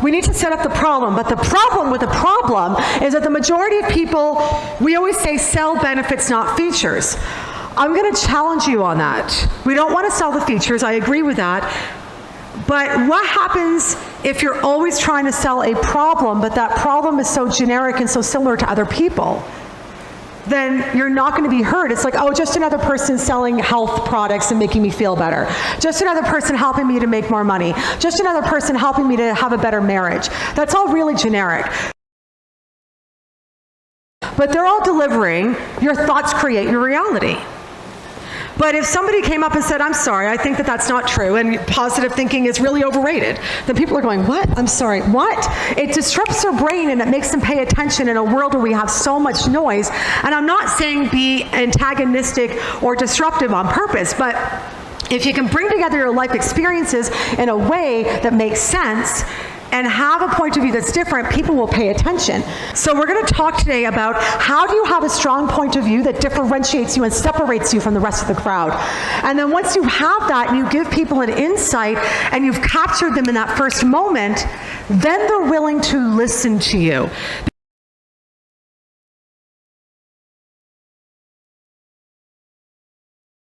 We need to set up the problem, but the problem with the problem is that the majority of people, we always say sell benefits, not features. I'm going to challenge you on that. We don't want to sell the features, I agree with that. But what happens if you're always trying to sell a problem, but that problem is so generic and so similar to other people? Then you're not going to be heard. It's like, oh, just another person selling health products and making me feel better. Just another person helping me to make more money. Just another person helping me to have a better marriage. That's all really generic. But they're all delivering, your thoughts create your reality. But if somebody came up and said, I'm sorry, I think that that's not true, and positive thinking is really overrated, then people are going, what? I'm sorry, what? It disrupts their brain and it makes them pay attention in a world where we have so much noise. And I'm not saying be antagonistic or disruptive on purpose, but if you can bring together your life experiences in a way that makes sense, and have a point of view that's different, people will pay attention. So we're going to talk today about how do you have a strong point of view that differentiates you and separates you from the rest of the crowd. And then once you have that and you give people an insight and you've captured them in that first moment, then they're willing to listen to you.